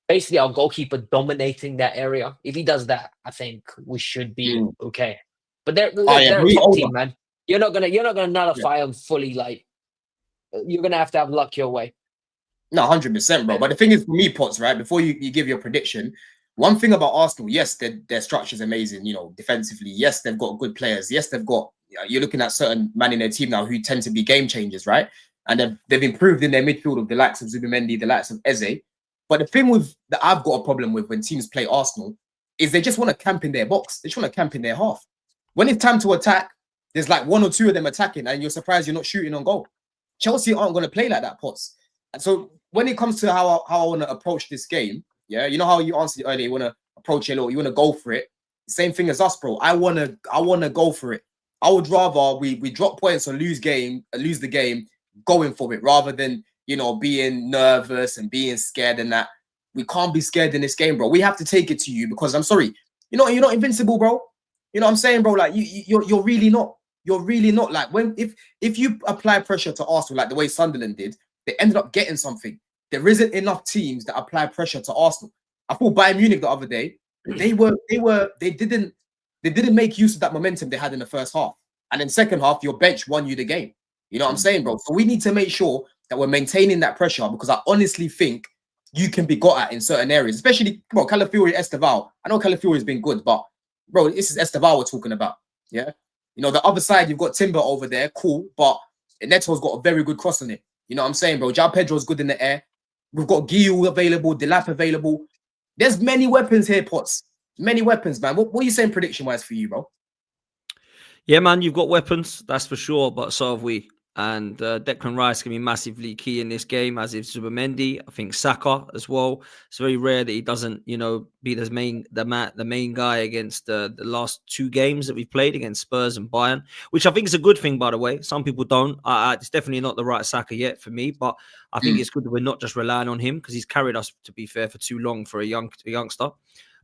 basically our goalkeeper dominating that area. If he does that, I think we should be okay. But they're a top team, man. You're not gonna nullify them fully. Like, you're gonna have to have luck your way.
No, 100%, bro. But the thing is, for me, Potts, right? Before you give your prediction, one thing about Arsenal, yes, their structure is amazing. You know, defensively, yes, they've got good players. Yes, they've got. You're looking at certain men in their team now who tend to be game changers, right? And they've improved in their midfield of the likes of Zubimendi, the likes of Eze. But the thing that I've got a problem with when teams play Arsenal is they just want to camp in their box. They just want to camp in their half. When it's time to attack, there's like one or two of them attacking, and you're surprised you're not shooting on goal. Chelsea aren't going to play like that, Potts. And so when it comes to how I want to approach this game, yeah, you know how you answered earlier, you want to approach it, or you want to go for it. Same thing as us, bro. I want to go for it. I would rather we drop points or lose the game going for it rather than, you know, being nervous and being scared and that. We can't be scared in this game, bro. We have to take it to you because I'm sorry, you're not invincible, bro. You know what I'm saying, bro? Like you're really not. You're really not. Like if you apply pressure to Arsenal like the way Sunderland did, they ended up getting something. There isn't enough teams that apply pressure to Arsenal. I thought Bayern Munich the other day, they didn't make use of that momentum they had in the first half. And in second half, your bench won you the game. You know what I'm saying, bro? So we need to make sure that we're maintaining that pressure because I honestly think you can be got at in certain areas, especially, bro, Calafiori, Esteval. I know Calafiori has been good, but, bro, this is Esteval we're talking about, yeah? You know, the other side, you've got Timber over there, cool, but Neto's got a very good cross on it. You know what I'm saying, bro? João Pedro's good in the air. We've got Guiu available, Delap available. There's many weapons here, Potts. Many weapons, man. What are you saying prediction-wise for you, bro?
Yeah, man, you've got weapons, that's for sure, but so have we. And Declan Rice can be massively key in this game, as is Zubimendi. I think Saka as well. It's very rare that he doesn't, you know, be the main guy against the last two games that we've played against Spurs and Bayern, which I think is a good thing, by the way. Some people don't. It's definitely not the right Saka yet for me, but I think it's good that we're not just relying on him because he's carried us, to be fair, for too long for a youngster.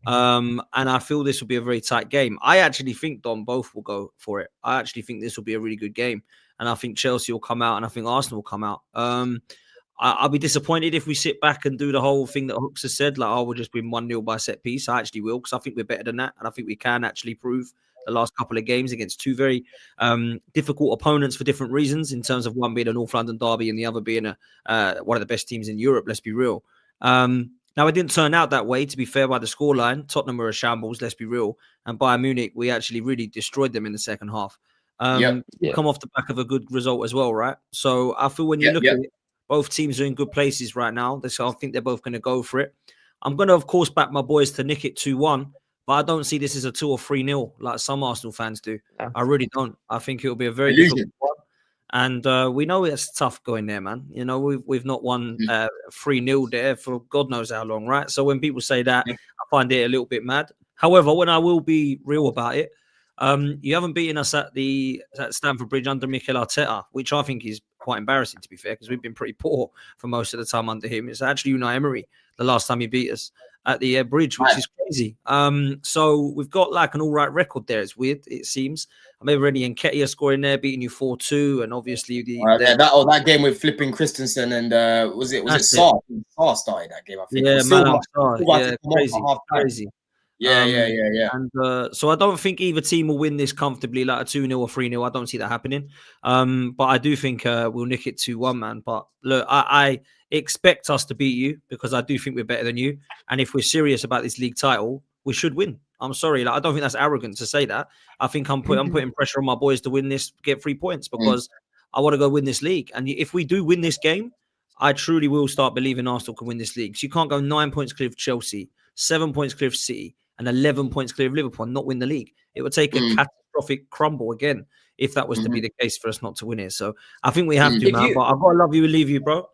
And I feel this will be a very tight game. I actually think both will go for it. I actually think this will be a really good game. And I think Chelsea will come out and I think Arsenal will come out. I'll be disappointed if we sit back and do the whole thing that Hooks has said, like, oh, we'll just win 1-0 by set piece. I actually will, because I think we're better than that. And I think we can actually prove the last couple of games against two very difficult opponents for different reasons, in terms of one being a North London derby and the other being one of the best teams in Europe, let's be real. Now, it didn't turn out that way, to be fair, by the scoreline. Tottenham were a shambles, let's be real. And Bayern Munich, we actually really destroyed them in the second half. Come off the back of a good result as well, right? So I feel when you look at it, both teams are in good places right now. So I think they're both going to go for it. I'm going to, of course, back my boys to nick it 2-1, but I don't see this as a 2 or 3-0 like some Arsenal fans do. Yeah. I really don't. I think it'll be a very difficult one. And we know it's tough going there, man. You know, we've not won 3-0 there for God knows how long, right? So when people say that, I find it a little bit mad. However, when I will be real about it, you haven't beaten us at Stamford Bridge under Mikel Arteta, which I think is quite embarrassing, to be fair, because we've been pretty poor for most of the time under him. It's actually Unai Emery the last time he beat us at the Bridge, which is crazy. So we've got like an all right record there. It's weird, it seems. I remember Rennie and Nketiah scoring there, beating you 4-2, and obviously
that game with flipping Christensen and was it Sarr? Sarr started that game, I think.
Yeah, Sarr. Crazy.
Yeah.
And so I don't think either team will win this comfortably, like a 2-0 or 3-0. I don't see that happening. But I do think we'll nick it 2-1, man. But look, I expect us to beat you because I do think we're better than you. And if we're serious about this league title, we should win. I'm sorry. Like, I don't think that's arrogant to say that. I think I'm putting pressure on my boys to win this, get 3 points, because I want to go win this league. And if we do win this game, I truly will start believing Arsenal can win this league. So you can't go 9 points clear of Chelsea, 7 points clear of City, and 11 points clear of Liverpool and not win the league. It would take a catastrophic crumble again if that was to be the case for us not to win it. So I think we have to, man. But I've got to love you and leave you, bro.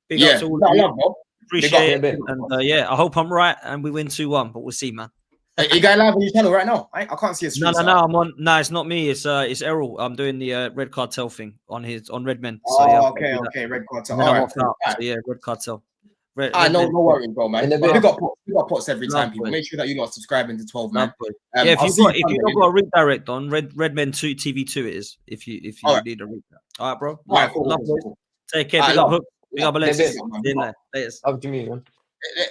Big up to all of you. Appreciate it. And yeah, I hope I'm right and we win 2-1, but we'll see, man.
You guys live on your channel right now? I can't see a screen.
No. I'm on. No, it's not me. It's Errol. I'm doing the Red Cartel thing on Redmen.
So,
yeah,
okay, Red Cartel.
All right.
So,
yeah, Red Cartel.
No worries, bro, man.
Yeah.
We got pots every time, people. Make sure that you lot subscribing to 12, man.
Yeah, if you've not got a redirect on Redmen 2 TV2, it is. If you need a redirect. All right, bro.
All right, cool.
Take care. Big up, Hook. Big up, Alexis.
Up to me, man.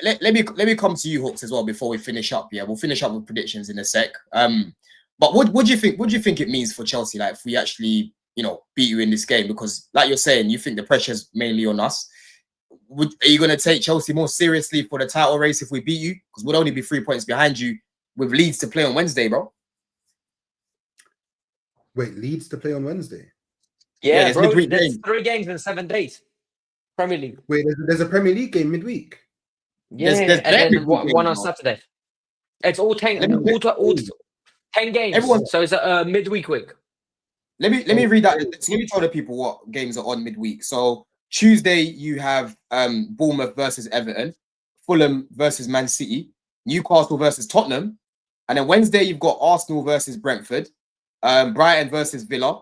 Let me come to you, Hooks, as well before we finish up. Yeah, we'll finish up with predictions in a sec. But what do you think? What do you think it means for Chelsea? Like, if we actually, beat you in this game, because like you're saying, you think the pressure's mainly on us. Are you going to take Chelsea more seriously for the title race if we beat you? Because we'll only be 3 points behind you with Leeds to play on Wednesday, bro.
Wait, Leeds to play on Wednesday?
Yeah, bro. There's 3 games in 7 days. Premier League.
Wait, there's a Premier League game midweek.
Yeah, and then one on Saturday. It's all 10 games. So it's a midweek week.
Let me read that. Let me tell the people what games are on midweek. So Tuesday you have Bournemouth versus Everton, Fulham versus Man City, Newcastle versus Tottenham, and then Wednesday you've got Arsenal versus Brentford, Brighton versus Villa,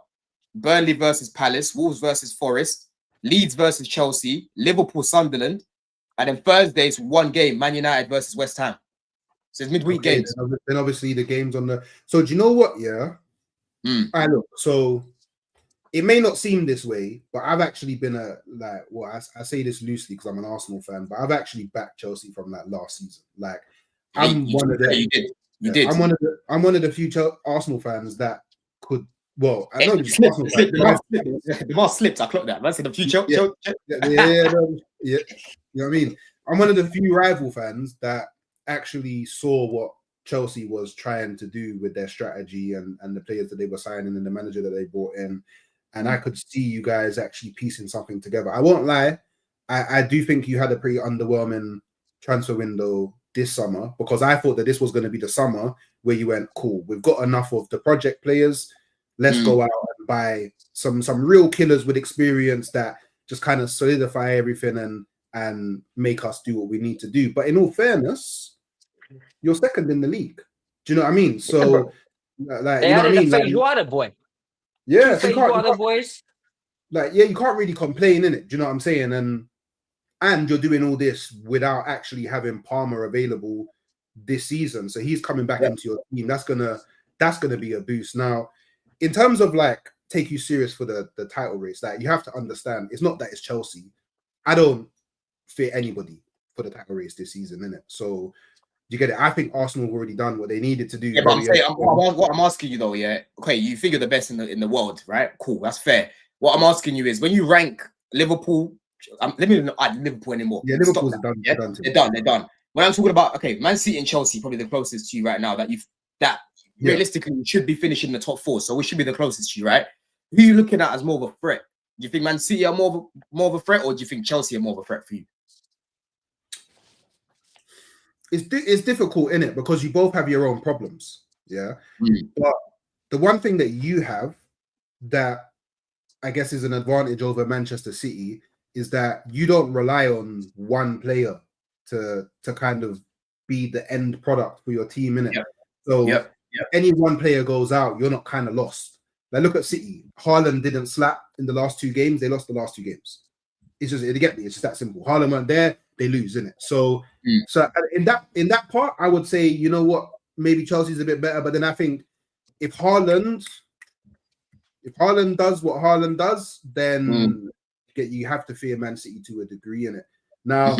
Burnley versus Palace, Wolves versus Forest, Leeds versus Chelsea, Liverpool Sunderland, and then Thursday's one game, Man United versus West Ham. So it's midweek games.
Then obviously the games on the. So do you know what? Yeah. I look. So it may not seem this way, but I've actually been I say this loosely because I'm an Arsenal fan, but I've actually backed Chelsea from that last season. Like I'm one of the. You did. I'm one of the few Arsenal fans that could. Well, I know
the mask slipped. I clocked that. Man said the future.
Yeah. You know what I mean? I'm one of the few rival fans that actually saw what Chelsea was trying to do with their strategy and the players that they were signing and the manager that they brought in. And I could see you guys actually piecing something together. I won't lie. I do think you had a pretty underwhelming transfer window this summer, because I thought that this was going to be the summer where you went, cool, we've got enough of the project players. Let's go out and buy some real killers with experience that just kind of solidify everything and make us do what we need to do. But in all fairness, you're second in the league. Do you know what I mean? So, like, you know what I mean?
You are the boy.
Yeah, so
you are the boys.
Like, yeah, you can't really complain, innit? Do you know what I'm saying? And you're doing all this without actually having Palmer available this season. So he's coming back into your team. That's gonna be a boost. Now, in terms of like take you serious for the title race, like you have to understand, it's not that it's Chelsea. I don't fear anybody for the title race this season, innit? So you get it. I think Arsenal have already done what they needed to do.
Yeah, but I'm saying, what I'm asking you though, yeah, okay, you think you're the best in the world, right? Cool, that's fair. What I'm asking you is when you rank Liverpool, let me not add Liverpool anymore.
Yeah, Liverpool's done.
Yeah? They're done. When I'm talking about, okay, Man City and Chelsea, probably the closest to you right now that realistically we should be finishing in the top 4, so we should be the closest to you, right? Who are you looking at as more of a threat? Do you think Man City are more of a threat, or do you think Chelsea are more of a threat for you?
It's difficult, innit? Because you both have your own problems, yeah? But the one thing that you have that I guess is an advantage over Manchester City is that you don't rely on one player to kind of be the end product for your team, innit?
Yep.
So any one player goes out, you're not kind of lost. Like, look at City. Haaland didn't slap in the last 2 games. They lost the last 2 games. It's just, you get me? It's just that simple. Haaland weren't there, they lose, innit? So, so in that part, I would say, you know what? Maybe Chelsea's a bit better, but then I think if Haaland does what Haaland does, then you have to fear Man City to a degree, innit? Now,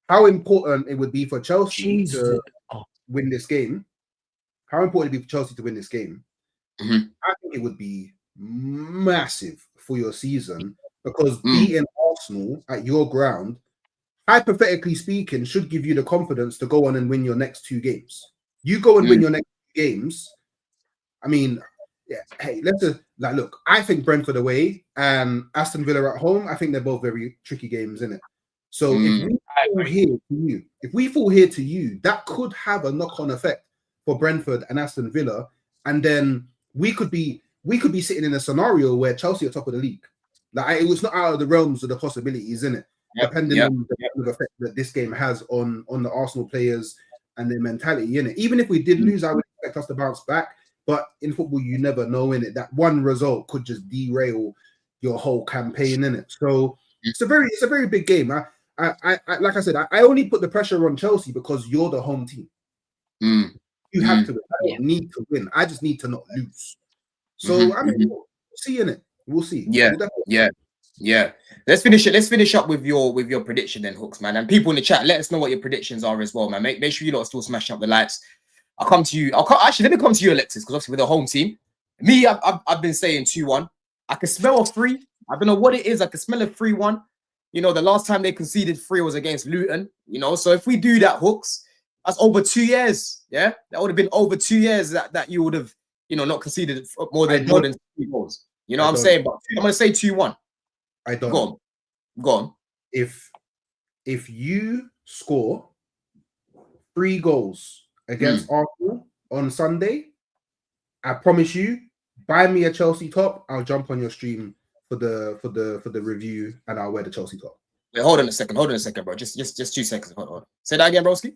how important it would be for Chelsea to win this game? How important it would be for Chelsea to win this game? I think it would be massive for your season, because beating Arsenal at your ground, hypothetically speaking, should give you the confidence to go on and win your next 2 games. You go and win your next 2 games. I mean, yeah, hey, let's just look. I think Brentford away and Aston Villa at home, I think they're both very tricky games, innit? So if we fall here to you, that could have a knock-on effect for Brentford and Aston Villa, and then we could be sitting in a scenario where Chelsea are top of the league. Like, it was not out of the realms of the possibilities, innit? depending on the kind of effect that this game has on the Arsenal players and their mentality in it. Even if we did lose, I would expect us to bounce back. But in football, you never know in it. That one result could just derail your whole campaign in it. So it's a very big game. I like I said, I only put the pressure on Chelsea because you're the home team. You have to win. I don't need to win. I just need to not lose. So I mean, we'll see in it. We'll see.
Yeah. Let's finish up with your prediction then, Hooks, man. And people in the chat, let us know what your predictions are as well, man. Make sure you lot are still smashing up the lights. I'll come to you. Actually, let me come to you, Alexis, because obviously with the home team, me, I've been saying 2-1. I can smell a 3. I don't know what it is. I can smell a 3-1. You know, the last time they conceded 3 was against Luton. You know, so if we do that, Hooks, that's over 2 years. Yeah, that would have been over 2 years that you would have, you know, not conceded more than 3 goals. You know what I'm saying? But I'm gonna say 2-1.
I don't.
Go on.
If you score 3 goals against Arsenal on Sunday, I promise you, buy me a Chelsea top. I'll jump on your stream for the review and I'll wear the Chelsea top.
Wait, hold on a second, bro. Just 2 seconds. Hold on. Say that again, broski.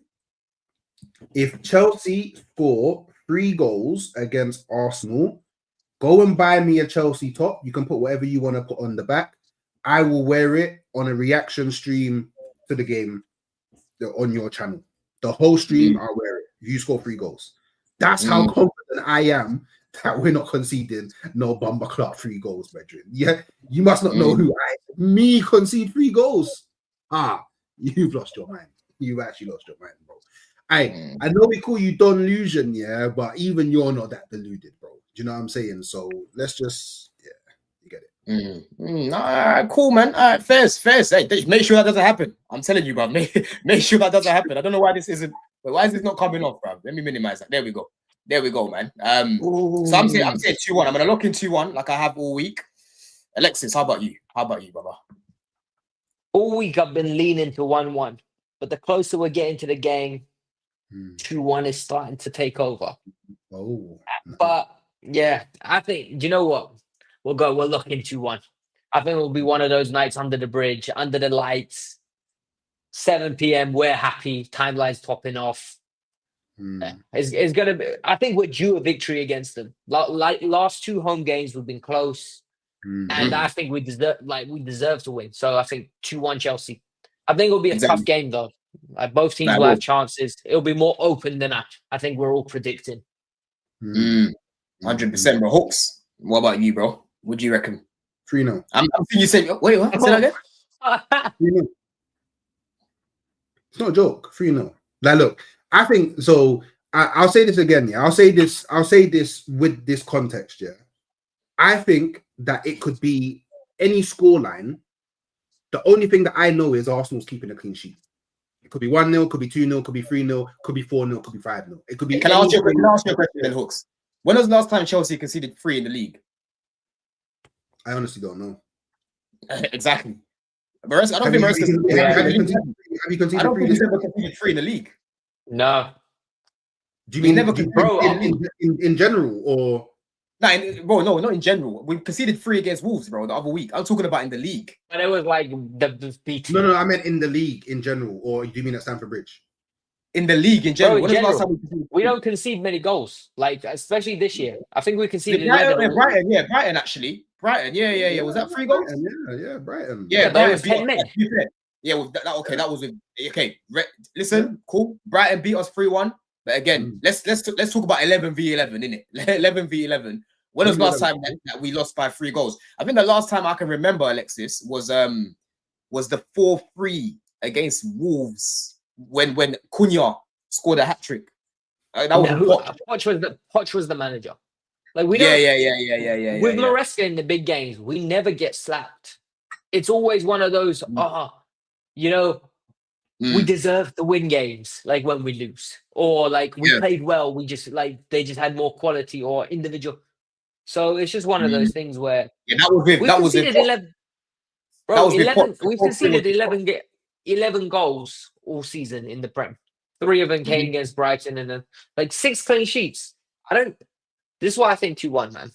If Chelsea score 3 goals against Arsenal, go and buy me a Chelsea top. You can put whatever you want to put on the back. I will wear it on a reaction stream to the game on your channel. The whole stream, I'll wear it. If you score 3 goals. That's how confident I am that we're not conceding no Bumba Clark 3 goals, brethren. Yeah, you must not know who me concede 3 goals. You've lost your mind. You've actually lost your mind, bro. I know we call you delusion, yeah, but even you're not that deluded, bro. Do you know what I'm saying? So let's just, you get it.
All right, cool, man. All right, fair. Hey, make sure that doesn't happen. I'm telling you, bro. Make sure that doesn't happen. I don't know why this isn't. Why is this not coming off, bro? Let me minimize that. There we go, man. So I'm saying 2-1. I'm gonna lock in 2-1 like I have all week. Alexis, how about you, brother?
All week I've been leaning to 1-1, but the closer we're getting to the game, 2-1 is starting to take over. But yeah, I think, you know what? We'll lock in 2-1. I think it'll be one of those nights under the bridge, under the lights, 7 p.m. We're happy, timeline's popping off. It's gonna be. I think we're due a victory against them. Like last 2 home games, we've been close, and I think we deserve to win. So I think 2-1 Chelsea. I think it'll be a tough game though. Like both teams will have chances. It'll be more open than I think we're all predicting.
100%, bro. Hooks, what about you, bro? What do you reckon?
3-0.
I'm thinking you said, wait, what? Say that again?
3-0. It's not a joke. 3-0. Like, look, I think so. I'll say this again. Yeah, I'll say this with this context. Yeah, I think that it could be any scoreline. The only thing that I know is Arsenal's keeping a clean sheet. It could be 1-0, could be 2-0, could be 3-0, could be 4-0, could be 5-0. It could be.
Can I ask you a question then, Hooks? When was the last time Chelsea conceded 3 in the league?
I honestly don't know.
Exactly. Maresca, I don't think Maresca's.
Have you conceded 3?
He's ever conceded 3 in the league.
No.
Do you mean
never
in general or?
No, no, not in general. We conceded 3 against Wolves, bro, the other week. I'm talking about in the league.
But it was like the BT.
No, I meant in the league in general, or do you mean at Stamford Bridge?
In the league in general.
Bro, in general we don't concede many goals, like especially this year. I think we conceded
Brighton actually. Brighton, yeah. Was that 3 goals?
Yeah, Brighton.
Yeah,
Brighton beat 10 men.
Yeah, well, that was with listen, cool. Brighton beat us 3-1. But again, let's talk about 11v11, innit? 11v11. When was the last time that we lost by 3 goals? I think the last time I can remember, Alexis, was the 4-3 against Wolves when Cunha scored a hat trick. That was
Poch was the manager. Like we
yeah.
With Maresca in the big games, we never get slapped. It's always one of those. We deserve to win games, like when we lose, or like we played well. We just they just had more quality or individual. So it's just one of those things where
we've conceded
11 goals all season in the Prem. 3 of them came against Brighton, and then 6 clean sheets. This is why I think 2-1, man.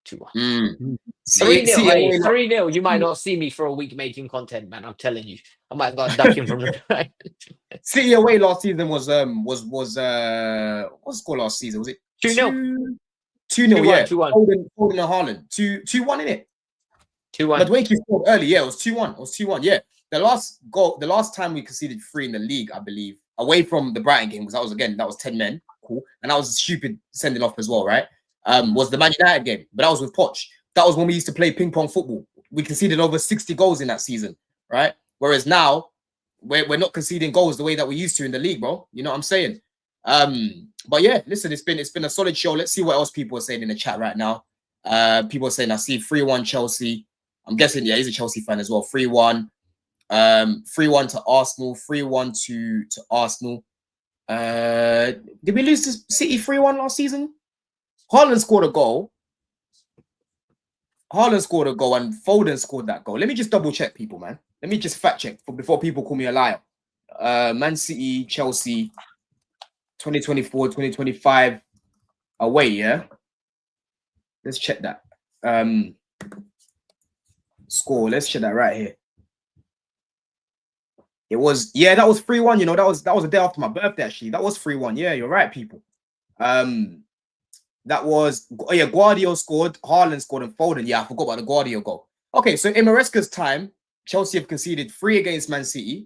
2-1.
See,
3-0,
see,
hey, 3-0. You might not see me for a week making content, man. I'm telling you. I might got ducking from the
City away last season was what's the score last season? Was it
2-0?
2-0, yeah.
2-1.
Foden and Haaland. 2-1 in it.
2-1.
But Dwayne scored early, yeah, it was 2-1. It was 2-1, yeah. The last time we conceded 3 in the league, I believe, away from the Brighton game, because that was 10 men, cool, and that was a stupid sending off as well, right? Was the Man United game, but that was with Poch. That was when we used to play ping pong football. We conceded over 60 goals in that season, right? Whereas now we're not conceding goals the way that we used to in the league, bro. You know what I'm saying? But yeah, listen, it's been a solid show. Let's see what else people are saying in the chat right now. People are saying I see 3-1 Chelsea. I'm guessing, yeah, he's a Chelsea fan as well. 3-1. 3-1 to Arsenal. 3-1 to Arsenal. Did we lose to City 3-1 last season? Haaland scored a goal. And Foden scored that goal. Let me just double check, people, man. Let me just fact check before people call me a liar. Man City, Chelsea, 2024, 2025 away, yeah? Let's check that. Score. Let's check that right here. It was, yeah, that was 3-1. You know, that was a day after my birthday, actually. That was 3-1. Yeah, you're right, people. That was, oh yeah, Guardiola scored, Haaland scored, and Foden. Yeah, I forgot about the Guardiola goal. Okay, so in Maresca's time, Chelsea have conceded 3 against Man City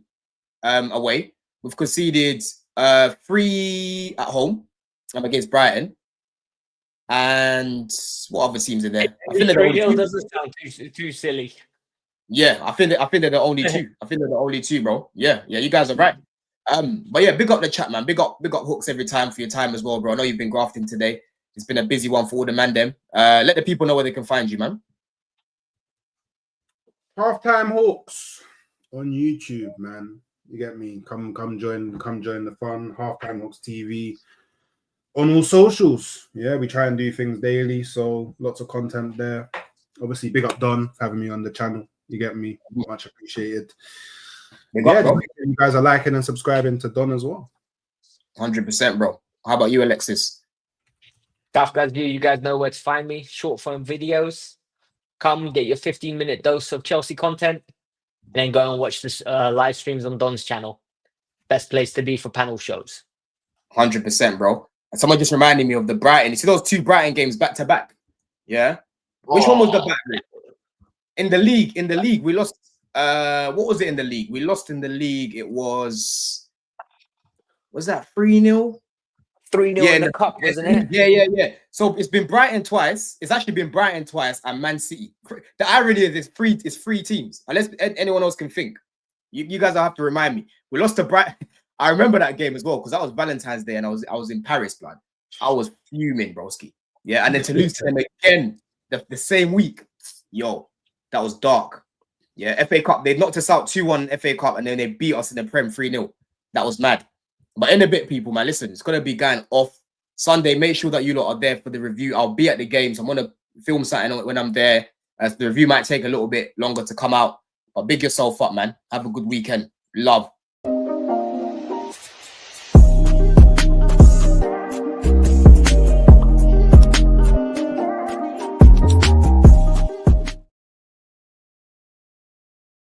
away. We've conceded 3 at home against Brighton. And what other teams are there? I think they're the only
doesn't sound too silly.
Yeah, I think they're the only 2. I think they're the only 2, bro. Yeah, you guys are right. But yeah, big up the chat, man. Big up Hooks every time for your time as well, bro. I know you've been grafting today. It's been a busy one for all the man them. Let the people know where they can find you, man.
Halftime Hawks on YouTube, man. You get me? Come join the fun. Halftime Hawks TV on all socials. Yeah, we try and do things daily, so lots of content there. Obviously, big up Don for having me on the channel. You get me? Much appreciated. Yeah, you guys are liking and subscribing to Don as well.
100%, bro. How about you, Alexis?
Guys, you guys know where to find me. Short form videos. Come get your 15-minute dose of Chelsea content, and then go and watch this live streams on Don's channel. Best place to be for panel shows.
100%, bro. And someone just reminded me of the Brighton. You see those 2 Brighton games back to back? Yeah. Which one was the back? In the league, we lost. What was it in the league? We lost in the league. It was that 3-0?
3-0 in the cup, wasn't it?
Yeah. So it's been Brighton twice. It's actually been Brighton twice and Man City. The irony is it's 3 teams. Unless anyone else can think. You guys will have to remind me. We lost to Brighton. I remember that game as well because that was Valentine's Day and I was in Paris, blood. I was fuming, broski. Yeah, and then to lose to them again the same week. Yo, that was dark. Yeah, FA Cup. They knocked us out 2-1 FA Cup and then they beat us in the Prem 3-0. That was mad. But in a bit, people, man, listen, it's going to be going off Sunday. Make sure that you lot are there for the review. I'll be at the games. I'm going to film something when I'm there. As the review might take a little bit longer to come out. But big yourself up, man. Have a good weekend. Love.